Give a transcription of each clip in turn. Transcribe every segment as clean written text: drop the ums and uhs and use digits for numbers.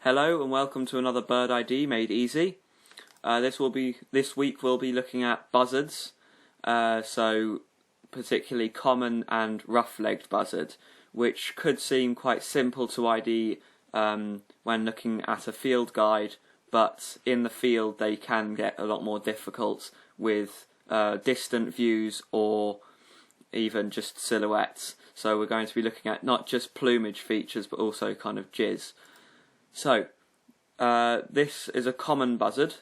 Hello and welcome to another Bird ID Made Easy. This week we'll be looking at buzzards, so particularly common and rough-legged buzzard, which could seem quite simple to ID when looking at a field guide, but in the field they can get a lot more difficult with distant views or even just silhouettes. So we're going to be looking at not just plumage features but also kind of jizz. So, this is a common buzzard,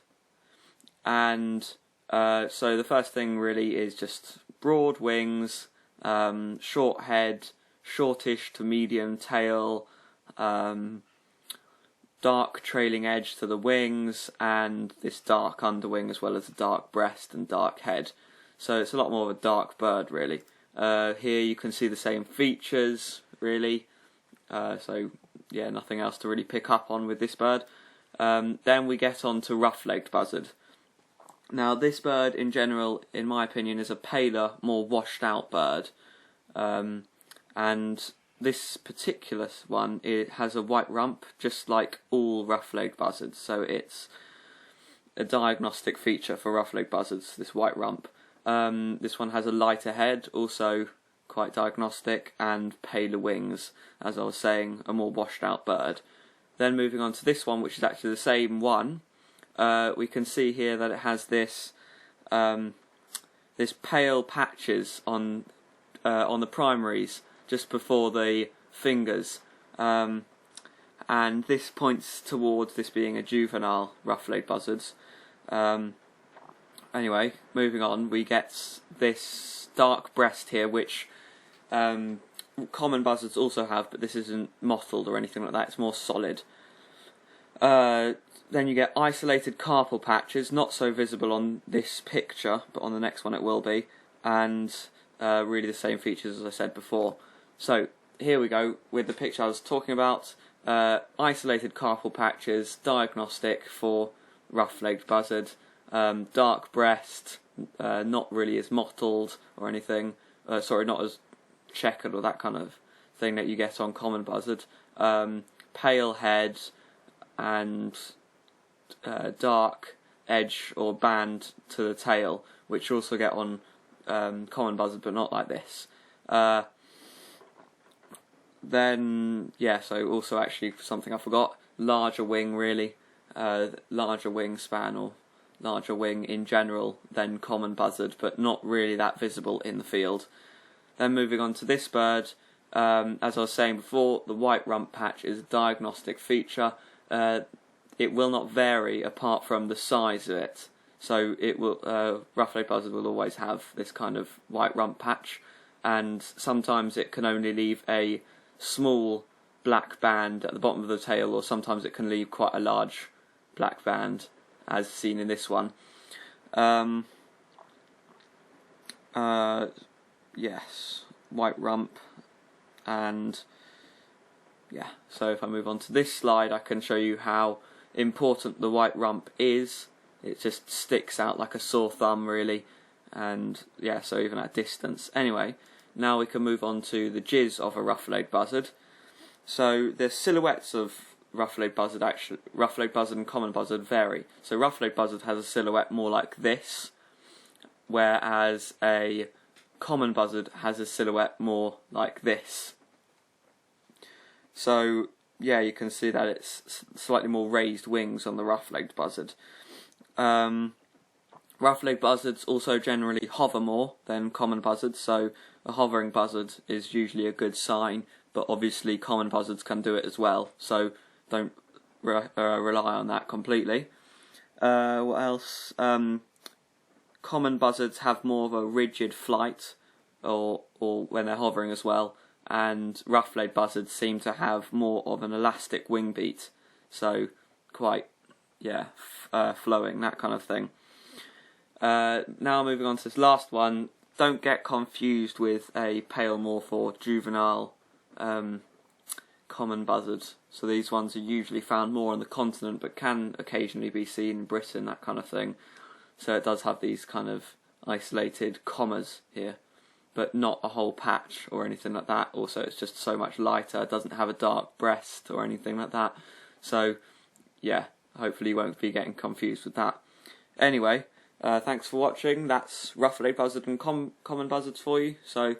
and so the first thing really is just broad wings, short head, shortish to medium tail, dark trailing edge to the wings, and this dark underwing as well as a dark breast and dark head. So it's a lot more of a dark bird really. Here you can see the same features really, so yeah, nothing else to really pick up on with this bird. Then we get on to rough-legged buzzard. Now this bird in general, in my opinion, is a paler, more washed out bird. And this particular one, it has a white rump, just like all rough-legged buzzards. So it's a diagnostic feature for rough-legged buzzards, this white rump. This one has a lighter head, also quite diagnostic, and paler wings, as I was saying, a more washed out bird. Then moving on to this one, which is actually the same one, we can see here that it has this this pale patches on the primaries just before the fingers, and this points towards this being a juvenile rough-legged buzzards. Anyway, moving on, we get this dark breast here, which common buzzards also have, but this isn't mottled or anything like that, it's more solid. Then you get isolated carpal patches, not so visible on this picture, but on the next one it will be, and really the same features as I said before. So, here we go with the picture I was talking about. Isolated carpal patches, diagnostic for rough-legged buzzard, dark breast, not really as mottled or anything, not as checkered or that kind of thing that you get on common buzzard, pale head and dark edge or band to the tail, which you also get on common buzzard but not like this. Then, yeah, so also actually something I forgot, larger wing really, larger wingspan or larger wing in general than common buzzard, but not really that visible in the field. Then moving on to this bird, as I was saying before, the white rump patch is a diagnostic feature. It will not vary apart from the size of it. So it will, rough-legged buzzard will always have this kind of white rump patch, and sometimes it can only leave a small black band at the bottom of the tail, or sometimes it can leave quite a large black band, as seen in this one. Yes, white rump, and yeah, so if I move on to this slide I can show you how important the white rump is. It just sticks out like a sore thumb really, and yeah, so even at distance. Anyway, now we can move on to the jizz of a rough-legged buzzard. So the silhouettes of rough-legged buzzard and common buzzard vary. So rough-legged buzzard has a silhouette more like this, whereas a common buzzard has a silhouette more like this. So yeah, you can see that it's slightly more raised wings on the rough-legged buzzard. Rough-legged buzzards also generally hover more than common buzzards, so a hovering buzzard is usually a good sign, but obviously common buzzards can do it as well, so don't rely on that completely. What else? Common buzzards have more of a rigid flight, or when they're hovering as well, and rough-legged buzzards seem to have more of an elastic wing beat, so quite, yeah, flowing, that kind of thing. Now moving on to this last one, don't get confused with a pale morph or juvenile common buzzard. So these ones are usually found more on the continent, but can occasionally be seen in Britain, that kind of thing. So it does have these kind of isolated commas here, but not a whole patch or anything like that. Also, it's just so much lighter, it doesn't have a dark breast or anything like that. So yeah, hopefully you won't be getting confused with that. Anyway, thanks for watching. That's Rough-legged Buzzard and common buzzards for you. So,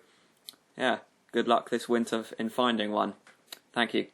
yeah, good luck this winter in finding one. Thank you.